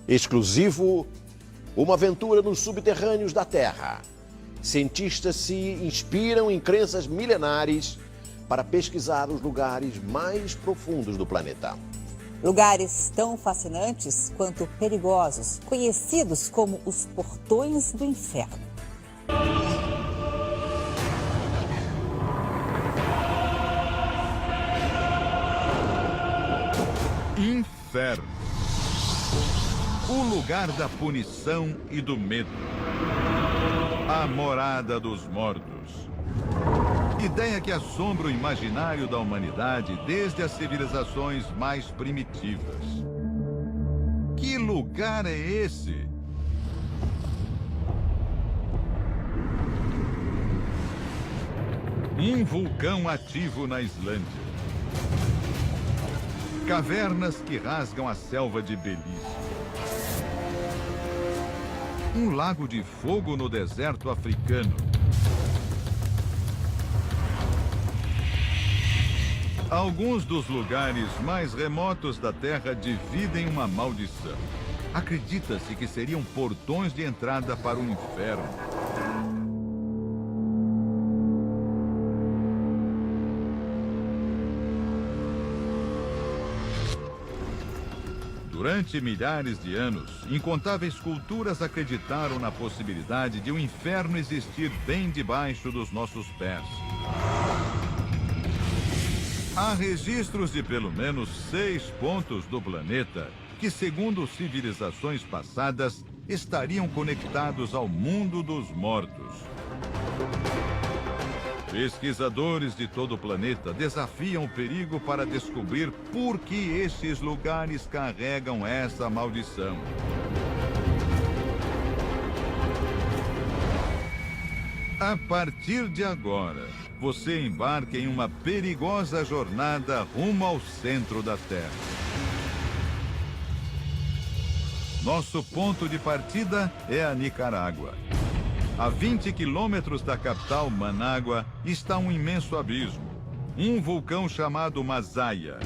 Exclusivo, uma aventura nos subterrâneos da Terra. Cientistas se inspiram em crenças milenares para pesquisar os lugares mais profundos do planeta. Lugares tão fascinantes quanto perigosos, conhecidos como os portões do inferno. Inferno. O lugar da punição e do medo. A morada dos mortos. Ideia que assombra o imaginário da humanidade desde as civilizações mais primitivas. Que lugar é esse? Um vulcão ativo na Islândia. Cavernas que rasgam a selva de Belize. Um lago de fogo no deserto africano. Alguns dos lugares mais remotos da Terra dividem uma maldição. Acredita-se que seriam portões de entrada para o inferno. Durante milhares de anos, incontáveis culturas acreditaram na possibilidade de um inferno existir bem debaixo dos nossos pés. Há registros de pelo menos 6 pontos do planeta que, segundo civilizações passadas, estariam conectados ao mundo dos mortos. Pesquisadores de todo o planeta desafiam o perigo para descobrir por que esses lugares carregam essa maldição. A partir de agora, você embarca em uma perigosa jornada rumo ao centro da Terra. Nosso ponto de partida é a Nicarágua. A 20 quilômetros da capital, Manágua, está um imenso abismo. Um vulcão chamado Masaya.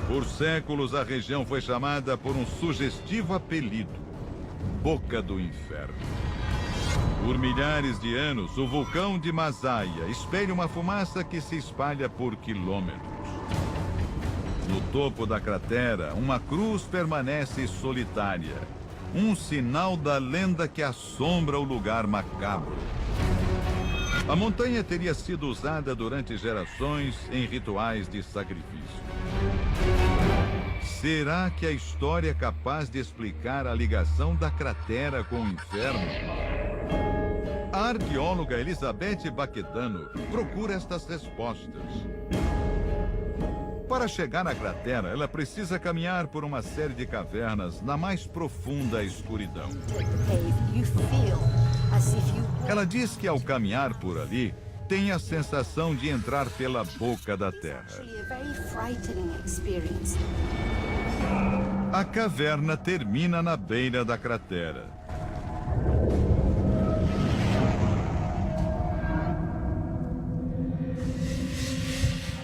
Por séculos, a região foi chamada por um sugestivo apelido: Boca do Inferno. Por milhares de anos, o vulcão de Masaya espelha uma fumaça que se espalha por quilômetros. No topo da cratera, uma cruz permanece solitária. Um sinal da lenda que assombra o lugar macabro. A montanha teria sido usada durante gerações em rituais de sacrifício. Será que a história é capaz de explicar a ligação da cratera com o inferno? A arqueóloga Elizabeth Baquedano procura estas respostas. Para chegar à cratera, ela precisa caminhar por uma série de cavernas na mais profunda escuridão. Ela diz que ao caminhar por ali, tem a sensação de entrar pela boca da terra. A caverna termina na beira da cratera.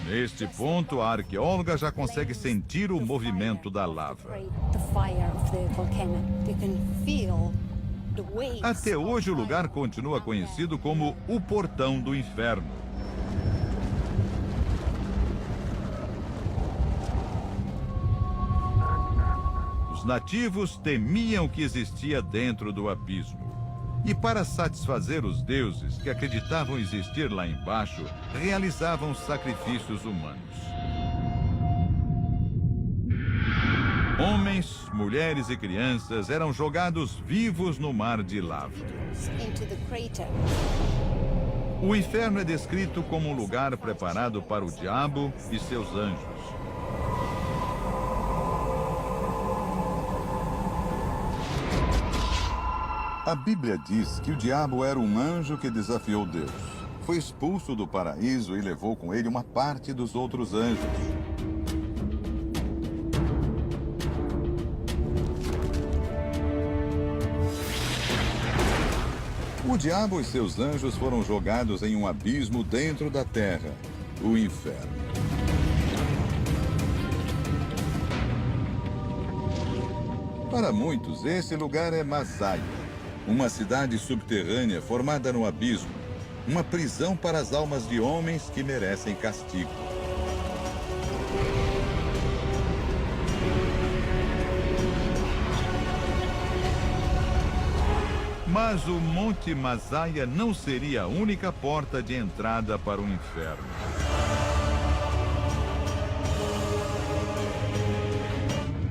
Neste ponto, a arqueóloga já consegue sentir o movimento da lava. Até hoje, o lugar continua conhecido como o Portão do Inferno. Os nativos temiam o que existia dentro do abismo. E para satisfazer os deuses que acreditavam existir lá embaixo, realizavam sacrifícios humanos. Homens, mulheres e crianças eram jogados vivos no mar de lava. O inferno é descrito como um lugar preparado para o diabo e seus anjos. A Bíblia diz que o diabo era um anjo que desafiou Deus. Foi expulso do paraíso e levou com ele uma parte dos outros anjos. O diabo e seus anjos foram jogados em um abismo dentro da terra, o inferno. Para muitos, esse lugar é Masaya, uma cidade subterrânea formada no abismo, uma prisão para as almas de homens que merecem castigo. Mas o Monte Masaya não seria a única porta de entrada para o inferno.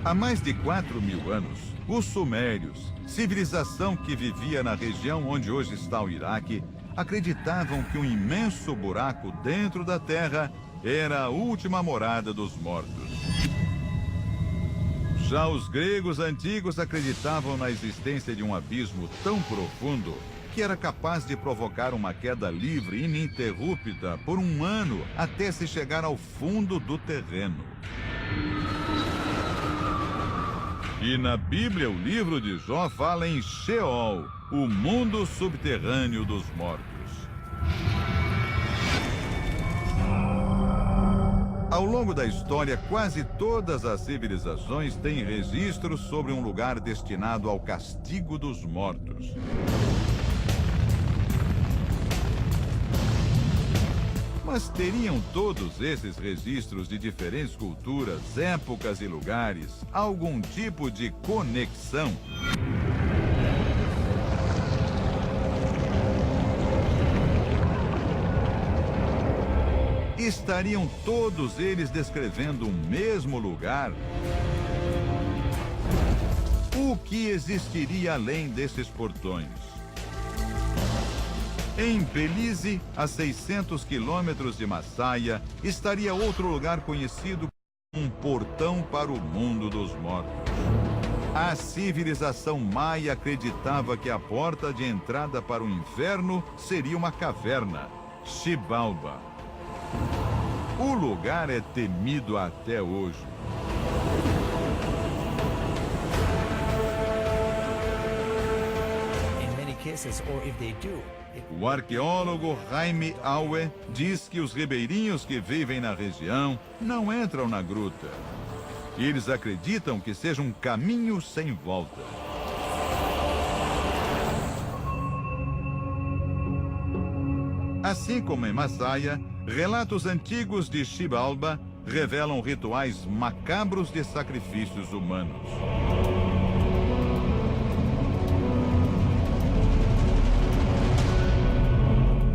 Há mais de 4.000 anos, os sumérios, civilização que vivia na região onde hoje está o Iraque, acreditavam que um imenso buraco dentro da terra era a última morada dos mortos. Já os gregos antigos acreditavam na existência de um abismo tão profundo que era capaz de provocar uma queda livre ininterrupta por um ano até se chegar ao fundo do terreno. E na Bíblia, o livro de Jó fala em Sheol, o mundo subterrâneo dos mortos. Ao longo da história, quase todas as civilizações têm registros sobre um lugar destinado ao castigo dos mortos. Mas teriam todos esses registros de diferentes culturas, épocas e lugares algum tipo de conexão? Estariam todos eles descrevendo o mesmo lugar? O que existiria além desses portões? Em Belize, a 600 quilômetros de Masaya, estaria outro lugar conhecido como um portão para o mundo dos mortos. A civilização maia acreditava que a porta de entrada para o inferno seria uma caverna, Xibalba. O lugar é temido até hoje. O arqueólogo Jaime Aue diz que os ribeirinhos que vivem na região não entram na gruta. Eles acreditam que seja um caminho sem volta. Assim como em Masaya, relatos antigos de Xibalba revelam rituais macabros de sacrifícios humanos.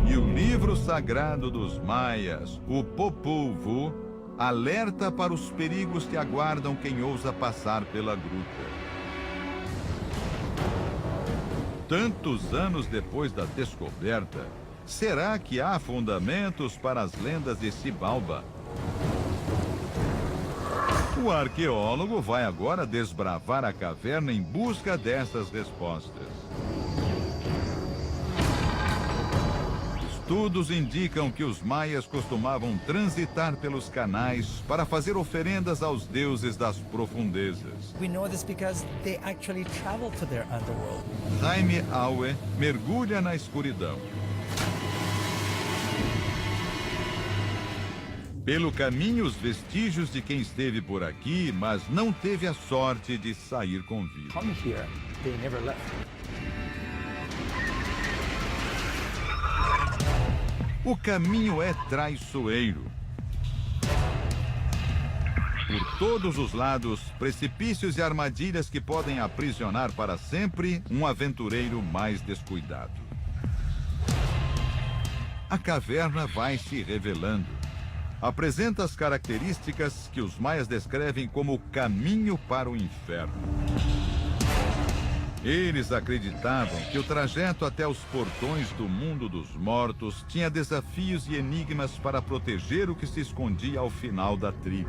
E o livro sagrado dos maias, o Popol Vuh, alerta para os perigos que aguardam quem ousa passar pela gruta. Tantos anos depois da descoberta, será que há fundamentos para as lendas de Xibalba? O arqueólogo vai agora desbravar a caverna em busca dessas respostas. Estudos indicam que os maias costumavam transitar pelos canais para fazer oferendas aos deuses das profundezas. We know this because they actually traveled to their underworld. Jaime Aue mergulha na escuridão. Pelo caminho, os vestígios de quem esteve por aqui, mas não teve a sorte de sair com vida. Come here, they never left. O caminho é traiçoeiro. Por todos os lados, precipícios e armadilhas que podem aprisionar para sempre um aventureiro mais descuidado. A caverna vai se revelando. Apresenta as características que os maias descrevem como o caminho para o inferno. Eles acreditavam que o trajeto até os portões do mundo dos mortos tinha desafios e enigmas para proteger o que se escondia ao final da trilha.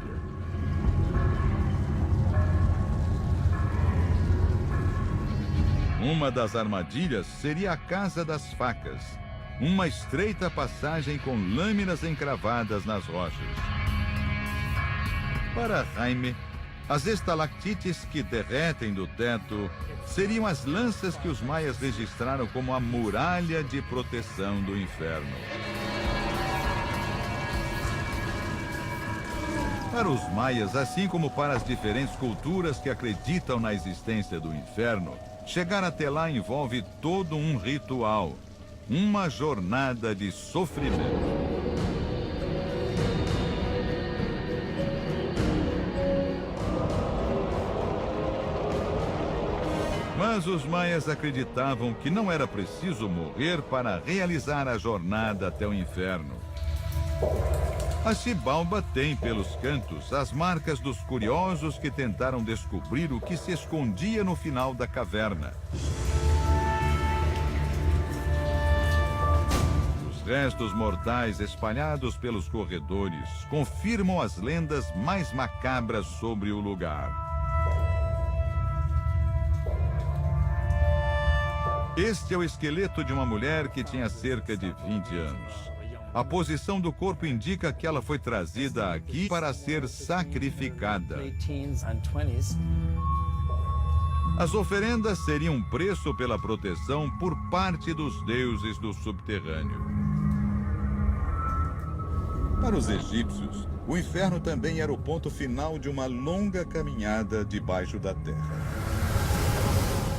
Uma das armadilhas seria a Casa das Facas, uma estreita passagem com lâminas encravadas nas rochas. Para Jaime, as estalactites que derretem do teto seriam as lanças que os maias registraram como a muralha de proteção do inferno. Para os maias, assim como para as diferentes culturas que acreditam na existência do inferno, chegar até lá envolve todo um ritual, uma jornada de sofrimento. Mas os maias acreditavam que não era preciso morrer para realizar a jornada até o inferno. A Xibalba tem pelos cantos as marcas dos curiosos que tentaram descobrir o que se escondia no final da caverna. Os restos mortais espalhados pelos corredores confirmam as lendas mais macabras sobre o lugar. Este é o esqueleto de uma mulher que tinha cerca de 20 anos. A posição do corpo indica que ela foi trazida aqui para ser sacrificada. As oferendas seriam um preço pela proteção por parte dos deuses do subterrâneo. Para os egípcios, o inferno também era o ponto final de uma longa caminhada debaixo da terra.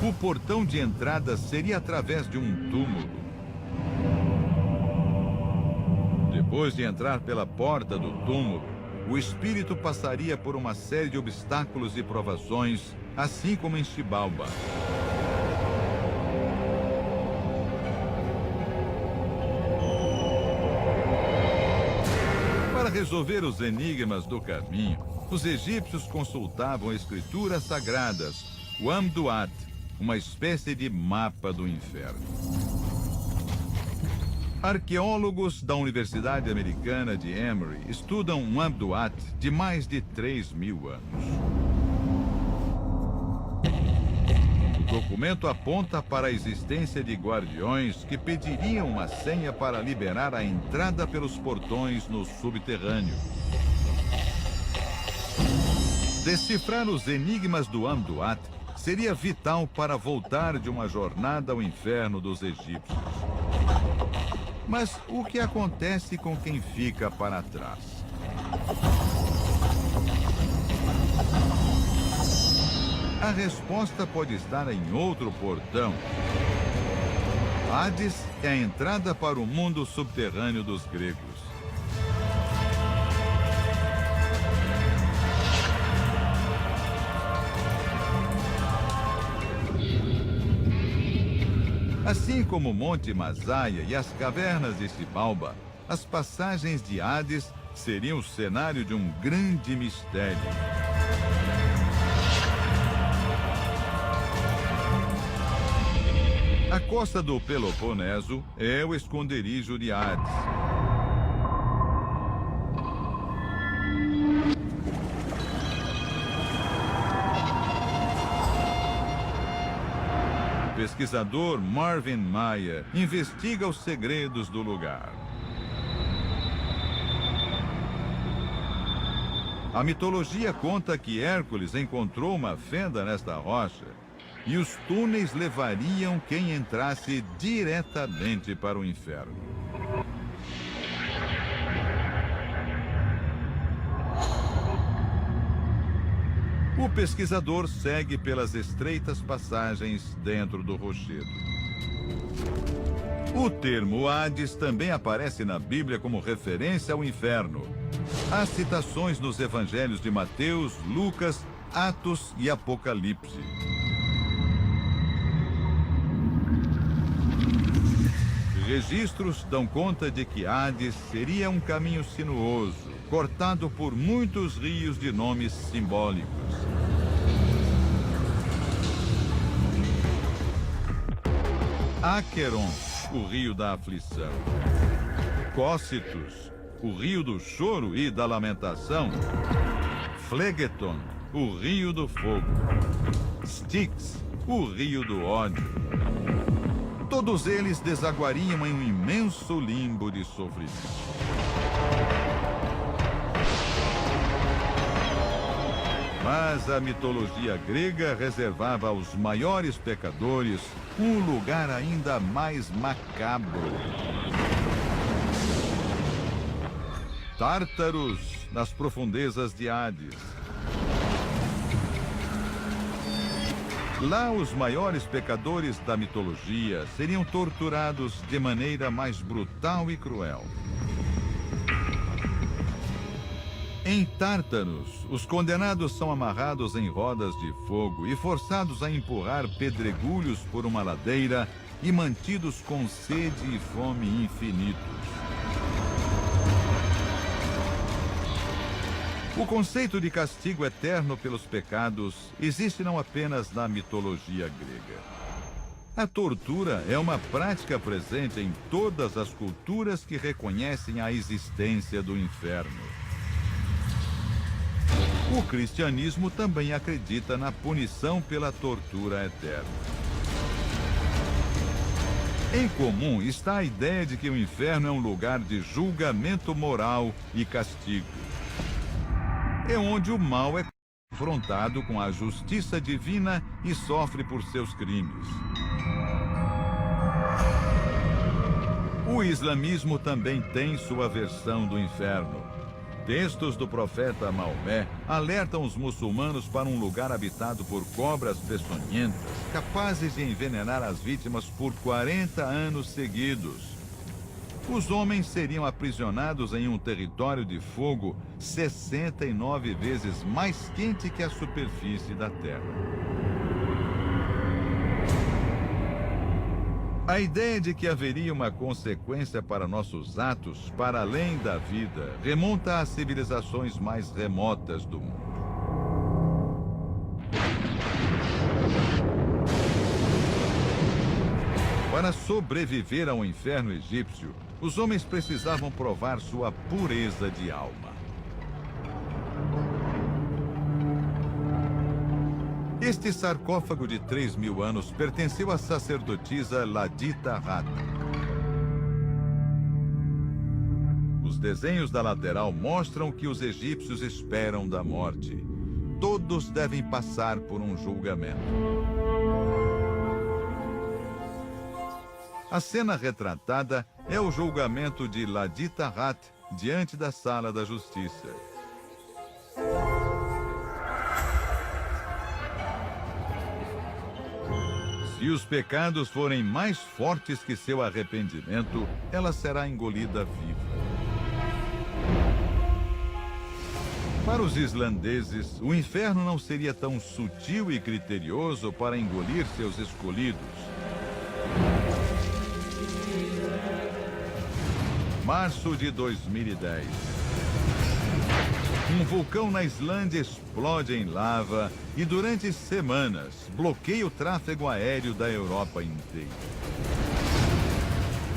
O portão de entrada seria através de um túmulo. Depois de entrar pela porta do túmulo, o espírito passaria por uma série de obstáculos e provações, assim como em Xibalba. Para resolver os enigmas do caminho, os egípcios consultavam escrituras sagradas, o Amduat, uma espécie de mapa do inferno. Arqueólogos da Universidade Americana de Emory estudam um Amduat de mais de 3.000 anos. O documento aponta para a existência de guardiões que pediriam uma senha para liberar a entrada pelos portões no subterrâneo. Decifrar os enigmas do Amduat seria vital para voltar de uma jornada ao inferno dos egípcios. Mas o que acontece com quem fica para trás? A resposta pode estar em outro portão. Hades é a entrada para o mundo subterrâneo dos gregos. Assim como o Monte Massaia e as cavernas de Xibalba, as passagens de Hades seriam o cenário de um grande mistério. A costa do Peloponeso é o esconderijo de Hades. O pesquisador Marvin Mayer investiga os segredos do lugar. A mitologia conta que Hércules encontrou uma fenda nesta rocha e os túneis levariam quem entrasse diretamente para o inferno. O pesquisador segue pelas estreitas passagens dentro do rochedo. O termo Hades também aparece na Bíblia como referência ao inferno. Há citações nos evangelhos de Mateus, Lucas, Atos e Apocalipse. Registros dão conta de que Hades seria um caminho sinuoso, cortado por muitos rios de nomes simbólicos. Acheron, o rio da aflição. Cócitus, o rio do choro e da lamentação. Phlegeton, o rio do fogo. Styx, o rio do ódio. Todos eles desaguariam em um imenso limbo de sofrimento. Mas a mitologia grega reservava aos maiores pecadores um lugar ainda mais macabro. Tártaros nas profundezas de Hades. Lá, os maiores pecadores da mitologia seriam torturados de maneira mais brutal e cruel. Em Tártaros, os condenados são amarrados em rodas de fogo e forçados a empurrar pedregulhos por uma ladeira e mantidos com sede e fome infinitos. O conceito de castigo eterno pelos pecados existe não apenas na mitologia grega. A tortura é uma prática presente em todas as culturas que reconhecem a existência do inferno. O cristianismo também acredita na punição pela tortura eterna. Em comum está a ideia de que o inferno é um lugar de julgamento moral e castigo. É onde o mal é confrontado com a justiça divina e sofre por seus crimes. O islamismo também tem sua versão do inferno. Textos do profeta Maomé alertam os muçulmanos para um lugar habitado por cobras peçonhentas, capazes de envenenar as vítimas por 40 anos seguidos. Os homens seriam aprisionados em um território de fogo 69 vezes mais quente que a superfície da Terra. A ideia de que haveria uma consequência para nossos atos para além da vida remonta às civilizações mais remotas do mundo. Para sobreviver ao inferno egípcio, os homens precisavam provar sua pureza de alma. Este sarcófago de 3.000 anos pertenceu à sacerdotisa Ladita Hat. Os desenhos da lateral mostram que os egípcios esperam da morte. Todos devem passar por um julgamento. A cena retratada é o julgamento de Ladita Hat diante da sala da justiça. Se os pecados forem mais fortes que seu arrependimento, ela será engolida viva. Para os islandeses, o inferno não seria tão sutil e criterioso para engolir seus escolhidos. Março de 2010. Um vulcão na Islândia explode em lava e durante semanas bloqueia o tráfego aéreo da Europa inteira.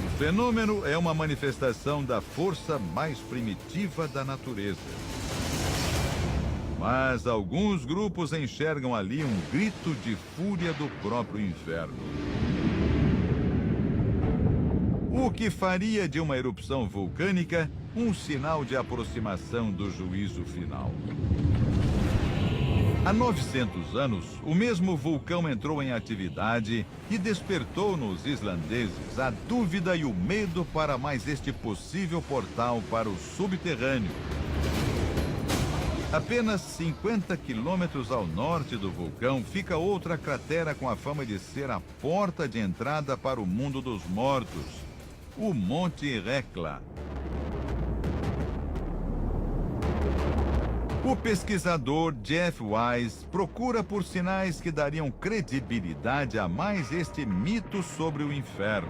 O fenômeno é uma manifestação da força mais primitiva da natureza. Mas alguns grupos enxergam ali um grito de fúria do próprio inferno. O que faria de uma erupção vulcânica um sinal de aproximação do juízo final. Há 900 anos, o mesmo vulcão entrou em atividade e despertou nos islandeses a dúvida e o medo para mais este possível portal para o subterrâneo. Apenas 50 quilômetros ao norte do vulcão fica outra cratera com a fama de ser a porta de entrada para o mundo dos mortos, o Monte Hekla. O pesquisador Jeff Wise procura por sinais que dariam credibilidade a mais este mito sobre o inferno.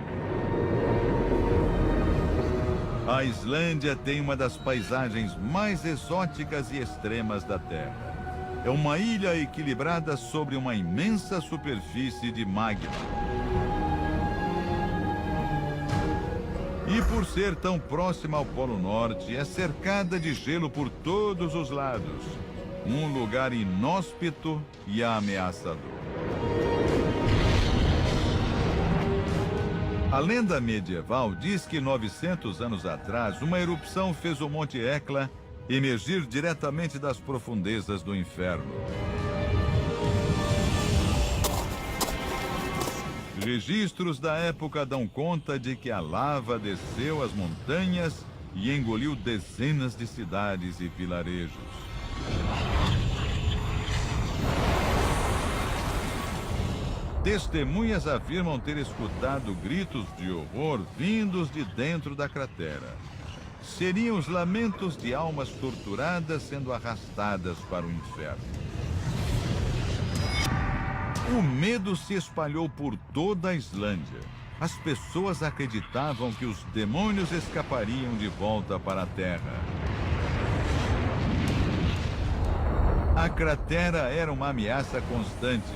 A Islândia tem uma das paisagens mais exóticas e extremas da Terra. É uma ilha equilibrada sobre uma imensa superfície de magma. E por ser tão próxima ao Polo Norte, é cercada de gelo por todos os lados. Um lugar inóspito e ameaçador. A lenda medieval diz que 900 anos atrás, uma erupção fez o Monte Hekla emergir diretamente das profundezas do inferno. Registros da época dão conta de que a lava desceu as montanhas e engoliu dezenas de cidades e vilarejos. Testemunhas afirmam ter escutado gritos de horror vindos de dentro da cratera. Seriam os lamentos de almas torturadas sendo arrastadas para o inferno. O medo se espalhou por toda a Islândia. As pessoas acreditavam que os demônios escapariam de volta para a Terra. A cratera era uma ameaça constante.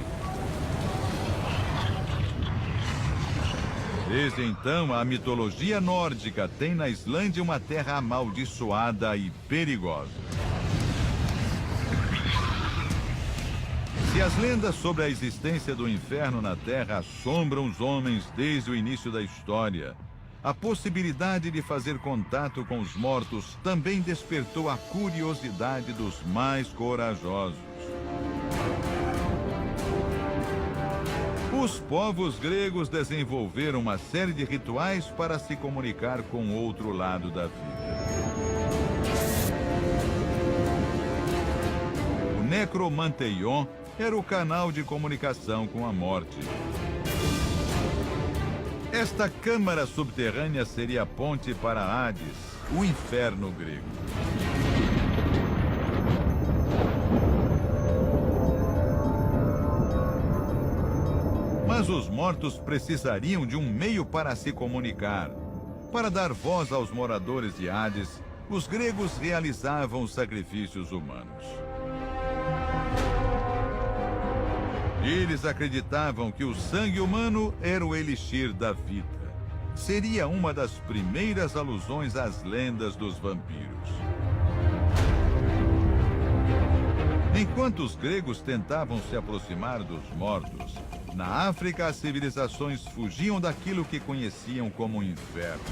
Desde então, a mitologia nórdica tem na Islândia uma terra amaldiçoada e perigosa. Se as lendas sobre a existência do inferno na Terra assombram os homens desde o início da história, a possibilidade de fazer contato com os mortos também despertou a curiosidade dos mais corajosos. Os povos gregos desenvolveram uma série de rituais para se comunicar com o outro lado da vida. O Necromanteion era o canal de comunicação com a morte. Esta câmara subterrânea seria a ponte para Hades, o inferno grego. Mas os mortos precisariam de um meio para se comunicar. Para dar voz aos moradores de Hades, os gregos realizavam sacrifícios humanos. Eles acreditavam que o sangue humano era o elixir da vida. Seria uma das primeiras alusões às lendas dos vampiros. Enquanto os gregos tentavam se aproximar dos mortos, na África as civilizações fugiam daquilo que conheciam como inferno.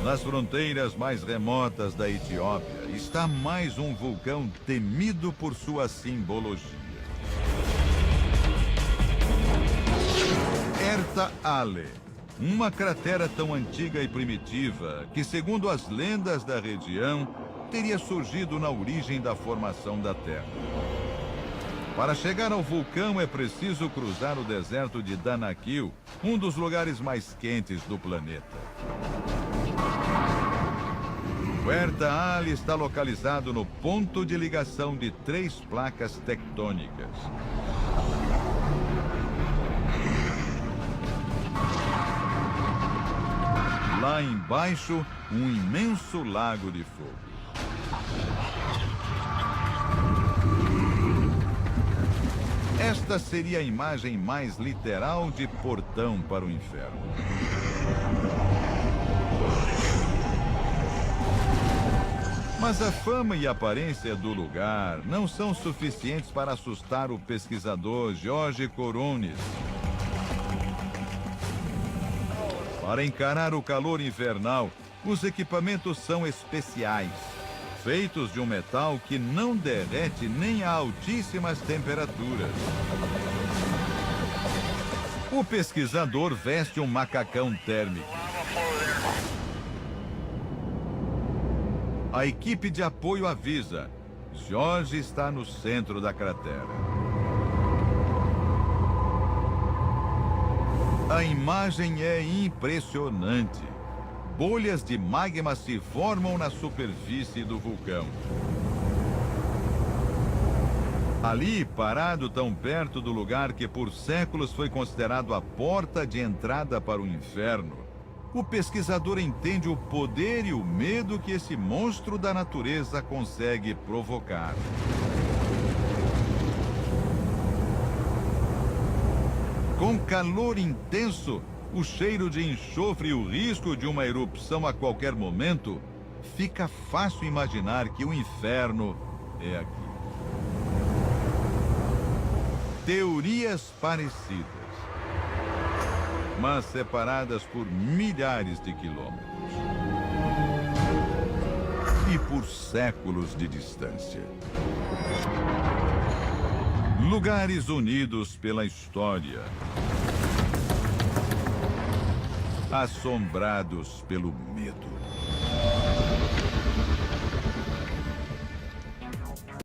Nas fronteiras mais remotas da Etiópia está mais um vulcão temido por sua simbologia. Erta Ale, uma cratera tão antiga e primitiva que, segundo as lendas da região, teria surgido na origem da formação da Terra. Para chegar ao vulcão é preciso cruzar o deserto de Danakil, um dos lugares mais quentes do planeta. O Erta Ale está localizado no ponto de ligação de 3 placas tectônicas. Lá embaixo, um imenso lago de fogo. Esta seria a imagem mais literal de portão para o inferno. Mas a fama e a aparência do lugar não são suficientes para assustar o pesquisador Jorge Kourounis. Para encarar o calor infernal, os equipamentos são especiais, feitos de um metal que não derrete nem a altíssimas temperaturas. O pesquisador veste um macacão térmico. A equipe de apoio avisa: Jorge está no centro da cratera. A imagem é impressionante. Bolhas de magma se formam na superfície do vulcão. Ali, parado tão perto do lugar que por séculos foi considerado a porta de entrada para o inferno, o pesquisador entende o poder e o medo que esse monstro da natureza consegue provocar. Com calor intenso, o cheiro de enxofre e o risco de uma erupção a qualquer momento, fica fácil imaginar que o inferno é aqui. Teorias parecidas, mas separadas por milhares de quilômetros. E por séculos de distância. Lugares unidos pela história. assombrados pelo medo.